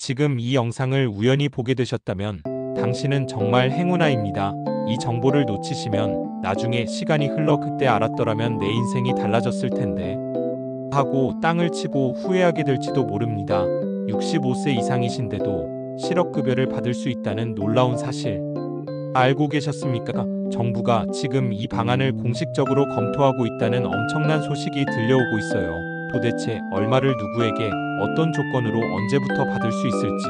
지금 이 영상을 우연히 보게 되셨다면 당신은 정말 행운아입니다. 이 정보를 놓치시면 나중에 시간이 흘러 그때 알았더라면 내 인생이 달라졌을 텐데 하고 땅을 치고 후회하게 될지도 모릅니다. 65세 이상이신데도 실업급여를 받을 수 있다는 놀라운 사실 알고 계셨습니까? 정부가 지금 이 방안을 공식적으로 검토하고 있다는 엄청난 소식이 들려오고 있어요. 도대체 얼마를 누구에게 어떤 조건으로 언제부터 받을 수 있을지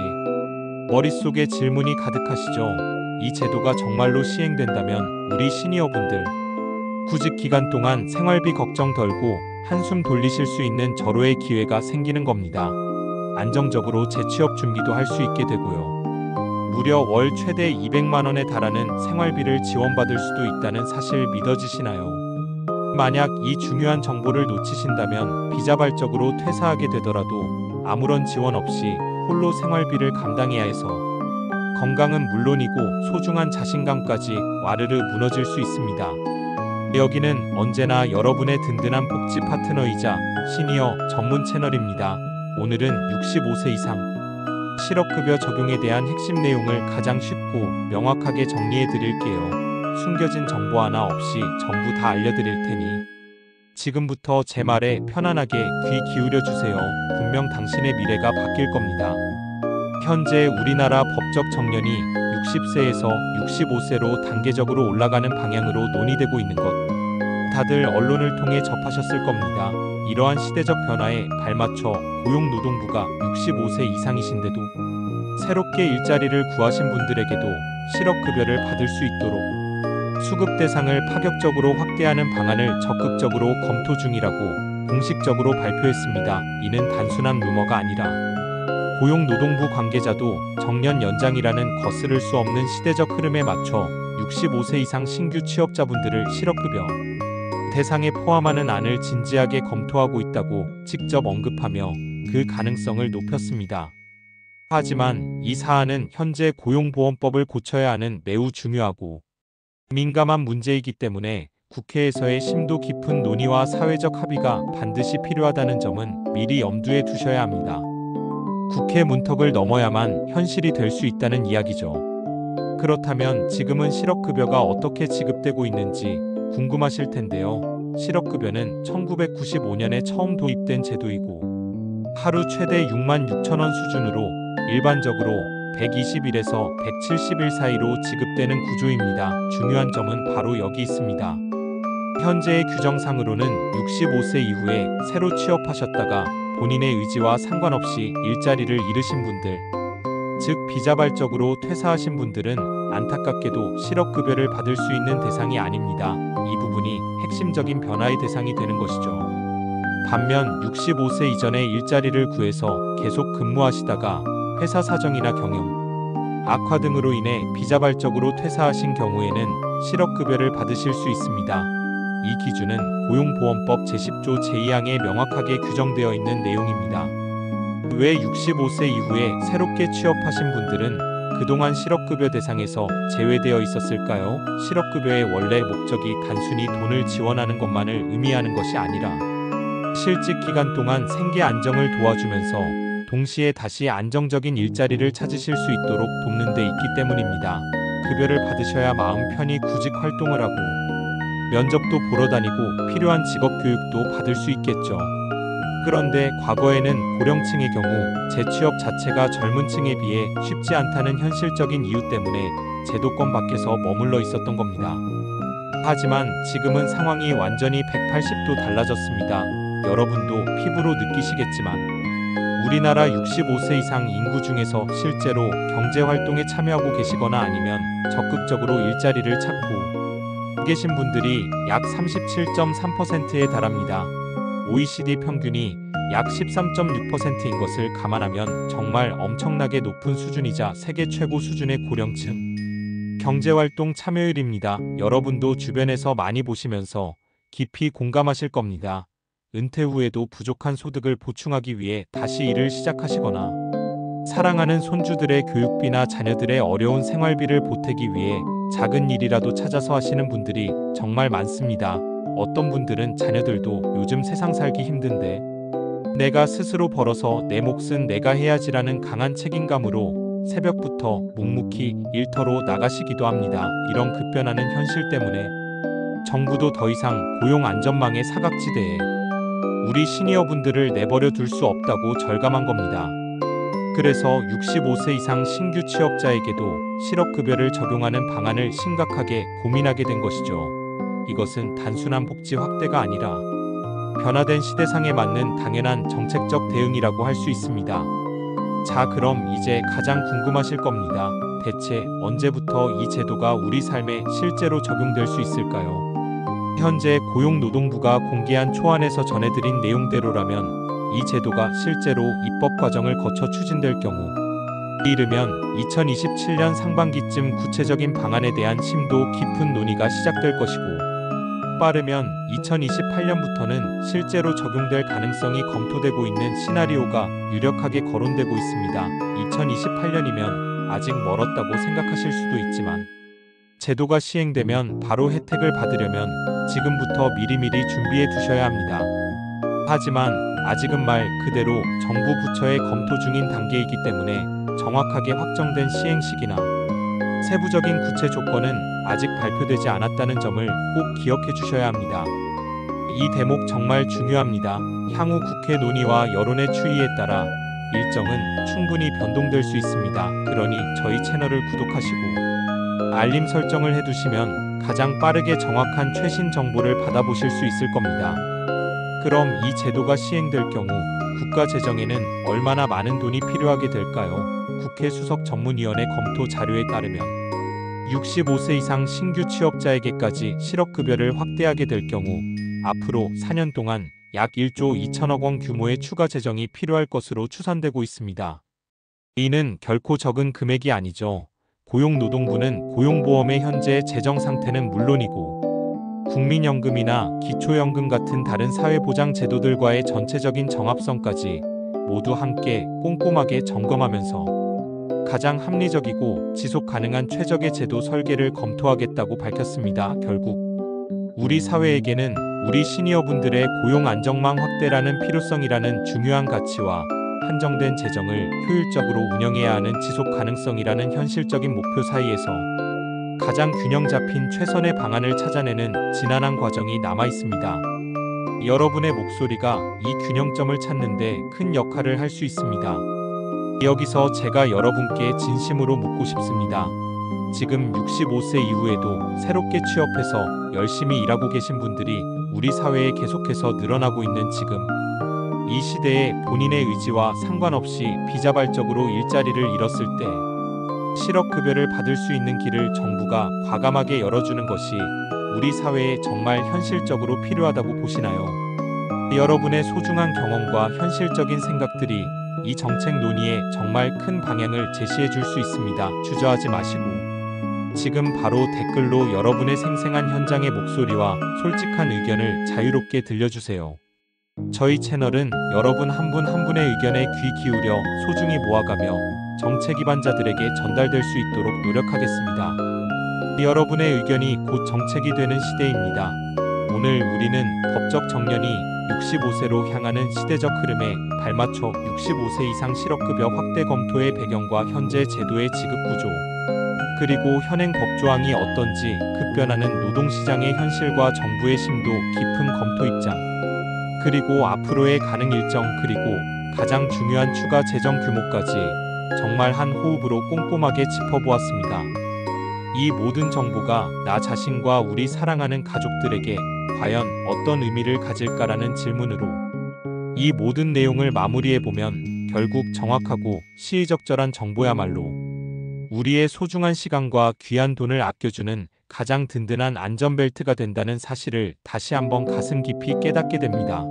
머릿속에 질문이 가득하시죠? 이 제도가 정말로 시행된다면 우리 시니어분들 구직 기간 동안 생활비 걱정 덜고 한숨 돌리실 수 있는 절호의 기회가 생기는 겁니다. 안정적으로 재취업 준비도 할 수 있게 되고요. 무려 월 최대 200만 원에 달하는 생활비를 지원받을 수도 있다는 사실 믿어지시나요? 만약 이 중요한 정보를 놓치신다면 비자발적으로 퇴사하게 되더라도 아무런 지원 없이 홀로 생활비를 감당해야 해서 건강은 물론이고 소중한 자신감까지 와르르 무너질 수 있습니다. 여기는 언제나 여러분의 든든한 복지 파트너이자 시니어 전문 채널입니다. 오늘은 65세 이상 실업급여 적용에 대한 핵심 내용을 가장 쉽고 명확하게 정리해 드릴게요. 숨겨진 정보 하나 없이 전부 다 알려드릴 테니 지금부터 제 말에 편안하게 귀 기울여 주세요. 분명 당신의 미래가 바뀔 겁니다. 현재 우리나라 법적 정년이 60세에서 65세로 단계적으로 올라가는 방향으로 논의되고 있는 것 다들 언론을 통해 접하셨을 겁니다. 이러한 시대적 변화에 발맞춰 고용노동부가 65세 이상이신데도 새롭게 일자리를 구하신 분들에게도 실업급여를 받을 수 있도록 수급 대상을 파격적으로 확대하는 방안을 적극적으로 검토 중이라고 공식적으로 발표했습니다. 이는 단순한 루머가 아니라 고용노동부 관계자도 정년 연장이라는 거스를 수 없는 시대적 흐름에 맞춰 65세 이상 신규 취업자분들을 실업급여 대상에 포함하는 안을 진지하게 검토하고 있다고 직접 언급하며 그 가능성을 높였습니다. 하지만 이 사안은 현재 고용보험법을 고쳐야 하는 매우 중요하고 민감한 문제이기 때문에 국회에서의 심도 깊은 논의와 사회적 합의가 반드시 필요하다는 점은 미리 염두에 두셔야 합니다. 국회 문턱을 넘어야만 현실이 될 수 있다는 이야기죠. 그렇다면 지금은 실업급여가 어떻게 지급되고 있는지 궁금하실 텐데요. 실업급여는 1995년에 처음 도입된 제도이고 하루 최대 6만 6천 원 수준으로 일반적으로 120일에서 170일 사이로 지급되는 구조입니다. 중요한 점은 바로 여기 있습니다. 현재의 규정상으로는 65세 이후에 새로 취업하셨다가 본인의 의지와 상관없이 일자리를 잃으신 분들, 즉 비자발적으로 퇴사하신 분들은 안타깝게도 실업급여를 받을 수 있는 대상이 아닙니다. 이 부분이 핵심적인 변화의 대상이 되는 것이죠. 반면 65세 이전에 일자리를 구해서 계속 근무하시다가 회사 사정이나 경영, 악화 등으로 인해 비자발적으로 퇴사하신 경우에는 실업급여를 받으실 수 있습니다. 이 기준은 고용보험법 제10조 제2항에 명확하게 규정되어 있는 내용입니다. 왜 65세 이후에 새롭게 취업하신 분들은 그동안 실업급여 대상에서 제외되어 있었을까요? 실업급여의 원래 목적이 단순히 돈을 지원하는 것만을 의미하는 것이 아니라 실직 기간 동안 생계 안정을 도와주면서 동시에 다시 안정적인 일자리를 찾으실 수 있도록 돕는 데 있기 때문입니다. 급여를 받으셔야 마음 편히 구직 활동을 하고 면접도 보러 다니고 필요한 직업 교육도 받을 수 있겠죠. 그런데 과거에는 고령층의 경우 재취업 자체가 젊은 층에 비해 쉽지 않다는 현실적인 이유 때문에 제도권 밖에서 머물러 있었던 겁니다. 하지만 지금은 상황이 완전히 180도 달라졌습니다. 여러분도 피부로 느끼시겠지만 우리나라 65세 이상 인구 중에서 실제로 경제활동에 참여하고 계시거나 아니면 적극적으로 일자리를 찾고 계신 분들이 약 37.3%에 달합니다. OECD 평균이 약 13.6%인 것을 감안하면 정말 엄청나게 높은 수준이자 세계 최고 수준의 고령층 경제활동 참여율입니다. 여러분도 주변에서 많이 보시면서 깊이 공감하실 겁니다. 은퇴 후에도 부족한 소득을 보충하기 위해 다시 일을 시작하시거나 사랑하는 손주들의 교육비나 자녀들의 어려운 생활비를 보태기 위해 작은 일이라도 찾아서 하시는 분들이 정말 많습니다. 어떤 분들은 자녀들도 요즘 세상 살기 힘든데 내가 스스로 벌어서 내 몫은 내가 해야지라는 강한 책임감으로 새벽부터 묵묵히 일터로 나가시기도 합니다. 이런 급변하는 현실 때문에 정부도 더 이상 고용 안전망의 사각지대에 우리 시니어분들을 내버려 둘 수 없다고 절감한 겁니다. 그래서 65세 이상 신규 취업자에게도 실업급여를 적용하는 방안을 심각하게 고민하게 된 것이죠. 이것은 단순한 복지 확대가 아니라 변화된 시대상에 맞는 당연한 정책적 대응이라고 할 수 있습니다. 자, 그럼 이제 가장 궁금하실 겁니다. 대체 언제부터 이 제도가 우리 삶에 실제로 적용될 수 있을까요? 현재 고용노동부가 공개한 초안에서 전해드린 내용대로라면 이 제도가 실제로 입법 과정을 거쳐 추진될 경우 이르면 2027년 상반기쯤 구체적인 방안에 대한 심도 깊은 논의가 시작될 것이고, 빠르면 2028년부터는 실제로 적용될 가능성이 검토되고 있는 시나리오가 유력하게 거론되고 있습니다. 2028년이면 아직 멀었다고 생각하실 수도 있지만 제도가 시행되면 바로 혜택을 받으려면 지금부터 미리미리 준비해 두셔야 합니다. 하지만 아직은 말 그대로 정부 부처의 검토 중인 단계이기 때문에 정확하게 확정된 시행 시기나 세부적인 구체 조건은 아직 발표되지 않았다는 점을 꼭 기억해 주셔야 합니다. 이 대목 정말 중요합니다. 향후 국회 논의와 여론의 추이에 따라 일정은 충분히 변동될 수 있습니다. 그러니 저희 채널을 구독하시고 알림 설정을 해두시면 가장 빠르게 정확한 최신 정보를 받아보실 수 있을 겁니다. 그럼 이 제도가 시행될 경우 국가 재정에는 얼마나 많은 돈이 필요하게 될까요? 국회 수석 전문위원회 검토 자료에 따르면 65세 이상 신규 취업자에게까지 실업급여를 확대하게 될 경우 앞으로 4년 동안 약 1조 2천억 원 규모의 추가 재정이 필요할 것으로 추산되고 있습니다. 이는 결코 적은 금액이 아니죠. 고용노동부는 고용보험의 현재 재정 상태는 물론이고 국민연금이나 기초연금 같은 다른 사회보장 제도들과의 전체적인 정합성까지 모두 함께 꼼꼼하게 점검하면서 가장 합리적이고 지속 가능한 최적의 제도 설계를 검토하겠다고 밝혔습니다. 결국 우리 사회에게는 우리 시니어분들의 고용 안정망 확대라는 필요성이라는 중요한 가치와 한정된 재정을 효율적으로 운영해야 하는 지속 가능성이라는 현실적인 목표 사이에서 가장 균형 잡힌 최선의 방안을 찾아내는 지난한 과정이 남아 있습니다. 여러분의 목소리가 이 균형점을 찾는 데 큰 역할을 할 수 있습니다. 여기서 제가 여러분께 진심으로 묻고 싶습니다. 지금 65세 이후에도 새롭게 취업해서 열심히 일하고 계신 분들이 우리 사회에 계속해서 늘어나고 있는 지금, 이 시대에 본인의 의지와 상관없이 비자발적으로 일자리를 잃었을 때 실업급여를 받을 수 있는 길을 정부가 과감하게 열어주는 것이 우리 사회에 정말 현실적으로 필요하다고 보시나요? 여러분의 소중한 경험과 현실적인 생각들이 이 정책 논의에 정말 큰 방향을 제시해 줄 수 있습니다. 주저하지 마시고 지금 바로 댓글로 여러분의 생생한 현장의 목소리와 솔직한 의견을 자유롭게 들려주세요. 저희 채널은 여러분 한 분 한 분의 의견에 귀 기울여 소중히 모아가며 정책 위반자들에게 전달될 수 있도록 노력하겠습니다. 여러분의 의견이 곧 정책이 되는 시대입니다. 오늘 우리는 법적 정년이 65세로 향하는 시대적 흐름에 발맞춰 65세 이상 실업급여 확대 검토의 배경과 현재 제도의 지급구조, 그리고 현행 법조항이 어떤지 급변하는 노동시장의 현실과 정부의 심도 깊은 검토 입장, 그리고 앞으로의 가능 일정, 그리고 가장 중요한 추가 재정 규모까지 정말 한 호흡으로 꼼꼼하게 짚어보았습니다. 이 모든 정보가 나 자신과 우리 사랑하는 가족들에게 과연 어떤 의미를 가질까라는 질문으로 이 모든 내용을 마무리해보면 결국 정확하고 시의적절한 정보야말로 우리의 소중한 시간과 귀한 돈을 아껴주는 가장 든든한 안전벨트가 된다는 사실을 다시 한번 가슴 깊이 깨닫게 됩니다.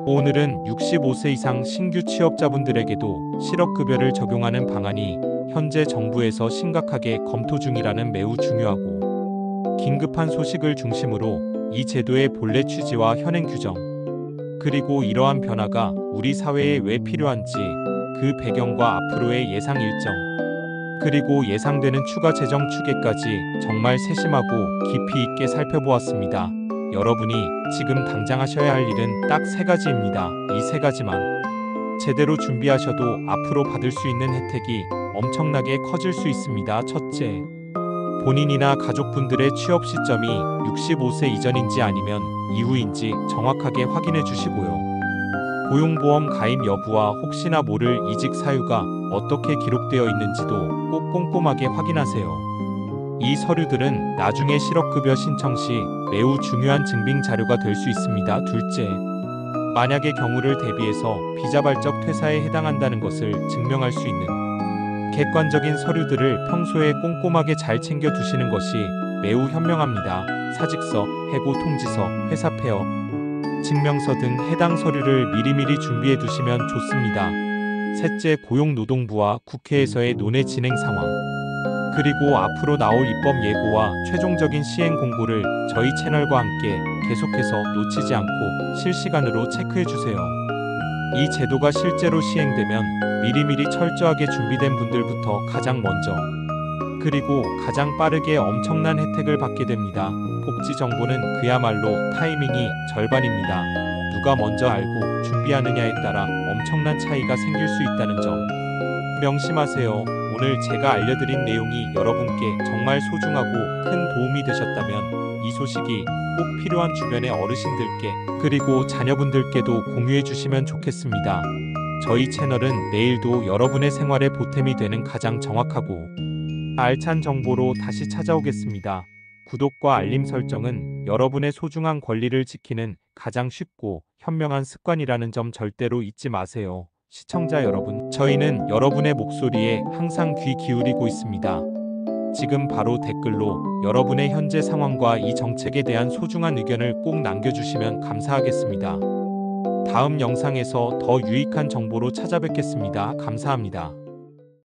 오늘은 65세 이상 신규 취업자분들에게도 실업급여를 적용하는 방안이 현재 정부에서 심각하게 검토 중이라는 매우 중요하고 긴급한 소식을 중심으로 이 제도의 본래 취지와 현행 규정, 그리고 이러한 변화가 우리 사회에 왜 필요한지 그 배경과 앞으로의 예상 일정, 그리고 예상되는 추가 재정 추계까지 정말 세심하고 깊이 있게 살펴보았습니다. 여러분이 지금 당장 하셔야 할 일은 딱 3가지입니다. 이 3가지만 제대로 준비하셔도 앞으로 받을 수 있는 혜택이 엄청나게 커질 수 있습니다. 첫째, 본인이나 가족분들의 취업 시점이 65세 이전인지 아니면 이후인지 정확하게 확인해 주시고요. 고용보험 가입 여부와 혹시나 모를 이직 사유가 어떻게 기록되어 있는지도 꼭 꼼꼼하게 확인하세요. 이 서류들은 나중에 실업급여 신청 시 매우 중요한 증빙 자료가 될 수 있습니다. 둘째, 만약의 경우를 대비해서 비자발적 퇴사에 해당한다는 것을 증명할 수 있는 객관적인 서류들을 평소에 꼼꼼하게 잘 챙겨 두시는 것이 매우 현명합니다. 사직서, 해고 통지서, 회사 폐업, 증명서 등 해당 서류를 미리미리 준비해 두시면 좋습니다. 셋째, 고용노동부와 국회에서의 논의 진행 상황, 그리고 앞으로 나올 입법 예고와 최종적인 시행 공고를 저희 채널과 함께 계속해서 놓치지 않고 실시간으로 체크해 주세요. 이 제도가 실제로 시행되면 미리미리 철저하게 준비된 분들부터 가장 먼저, 그리고 가장 빠르게 엄청난 혜택을 받게 됩니다. 복지 정보는 그야말로 타이밍이 절반입니다. 누가 먼저 알고 준비하느냐에 따라 엄청난 차이가 생길 수 있다는 점 명심하세요. 오늘 제가 알려드린 내용이 여러분께 정말 소중하고 큰 도움이 되셨다면 이 소식이 꼭 필요한 주변의 어르신들께 그리고 자녀분들께도 공유해 주시면 좋겠습니다. 저희 채널은 내일도 여러분의 생활에 보탬이 되는 가장 정확하고 알찬 정보로 다시 찾아오겠습니다. 구독과 알림 설정은 여러분의 소중한 권리를 지키는 가장 쉽고 현명한 습관이라는 점 절대로 잊지 마세요. 시청자 여러분, 저희는 여러분의 목소리에 항상 귀 기울이고 있습니다. 지금 바로 댓글로 여러분의 현재 상황과 이 정책에 대한 소중한 의견을 꼭 남겨주시면 감사하겠습니다. 다음 영상에서 더 유익한 정보로 찾아뵙겠습니다. 감사합니다.